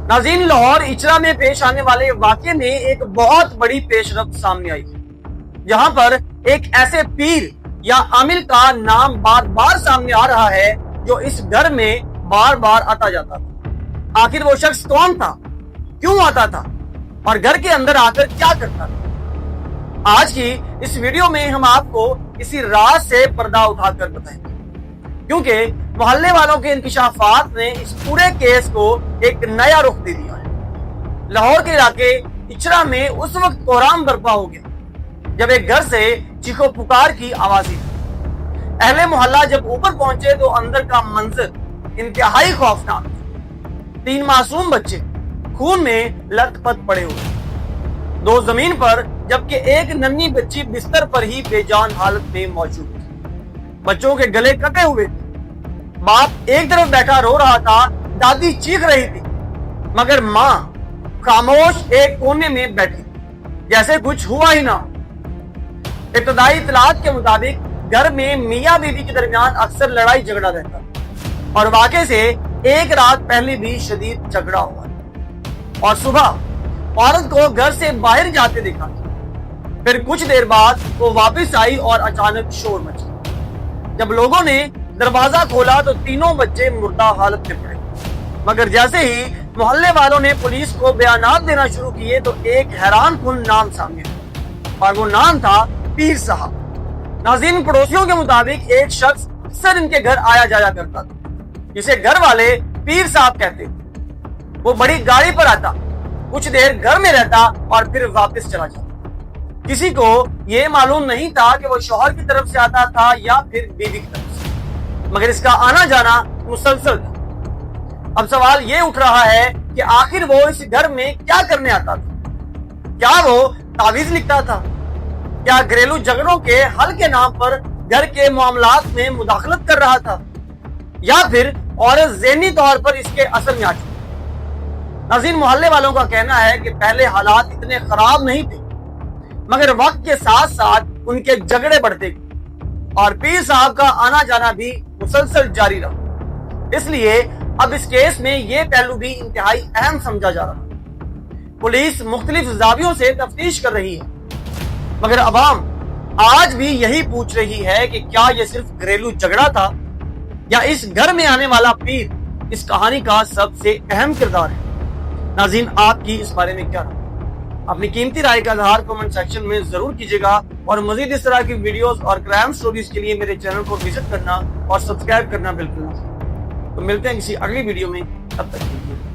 नाज़रीन, लाहौर इचरा में पेश आने वाले वाक़े में एक बहुत बड़ी पेशरफ्त सामने आई, जहां पर एक ऐसे पीर या आमिल का नाम बार बार सामने आ रहा है जो इस घर में बार बार आता जाता था। आखिर वो शख्स कौन था, क्यों आता था और घर के अंदर आकर क्या करता था? आज की इस वीडियो में हम आपको इसी राज से पर्दा उठाकर बताएंगे, क्योंकि मोहल्ले वालों के इंकिशाफात ने इस पूरे केस को एक नया रुख दे दिया है। लाहौर के इलाके इचरा में उस वक्त कोहराम बर्पा हो गया जब एक घर से चीखो पुकार की आवाज आई। अहले मोहल्ला जब ऊपर पहुंचे तो अंदर का मंजर इंतहाई खौफनाक था। 3 मासूम बच्चे खून में लथपथ पड़े हुए, 2 जमीन पर, जबकि एक नन्ही बच्ची बिस्तर पर ही बेजान हालत में मौजूद थी। बच्चों के गले कटे हुए थे। बाप एक तरफ बैठा रो रहा था, दादी चीख रही थी, मगर माँ खामोश एक कोने में बैठी जैसे कुछ हुआ ही ना। इब्तदाई इत्तलात के मुताबिक घर में मियाँ बीवी के दरमियान अक्सर लड़ाई झगड़ा रहता और वाकई से एक रात पहले भी शदीद झगड़ा हुआ और सुबह औरत को घर से बाहर जाते देखा। फिर कुछ देर बाद वो वापस आई और अचानक शोर मचा। जब लोगों ने दरवाजा खोला तो तीनों बच्चे मुर्दा हालत में पड़े, मगर जैसे ही मोहल्ले वालों ने पुलिस को बयानात देना शुरू किए तो एक हैरान कुन नाम सामने आया और वो नाम था पीर साहब। नाज़रीन, पड़ोसियों के मुताबिक एक शख्स अक्सर इनके घर आया जाया करता था, जिसे घर वाले पीर साहब कहते थे। वो बड़ी गाड़ी पर आता, कुछ देर घर में रहता और फिर वापस चला जाता। किसी को ये मालूम नहीं था कि वो शौहर की तरफ से आता था या फिर बीवी की तरफ से, मगर इसका आना जाना मुसलसल था। अब सवाल ये उठ रहा है कि आखिर वो इस घर में क्या करने आता था? क्या वो तावीज लिखता था? क्या घरेलू झगड़ों के हल के नाम पर घर के मामलात में मुदाखलत कर रहा था, या फिर औरत ज़हनी तौर पर इसके असर में आ चुकी? नाज़रीन, मोहल्ले वालों का कहना है कि पहले हालात इतने खराब नहीं थे, मगर वक्त के साथ साथ उनके झगड़े बढ़ते गए और पीर साहब का आना जाना भी मुसलसल जारी रहा। इसलिए अब इस केस में ये पहलू भी इंतहाई अहम समझा जा रहा है। पुलिस मुख्तलिफ जावियों से तफ्तीश कर रही है, मगर अवाम आज भी यही पूछ रही है कि क्या ये सिर्फ घरेलू झगड़ा था या इस घर में आने वाला पीर इस कहानी का सबसे अहम किरदार है। नाज़रीन, आपकी इस बारे में क्या राय? अपनी कीमती राय का इज़हार कमेंट सेक्शन में जरूर कीजिएगा और मजीद इस तरह की वीडियोस और क्राइम स्टोरीज के लिए मेरे चैनल को विजिट करना और सब्सक्राइब करना बिल्कुल ना। तो मिलते हैं किसी अगली वीडियो में, तब तक के लिए।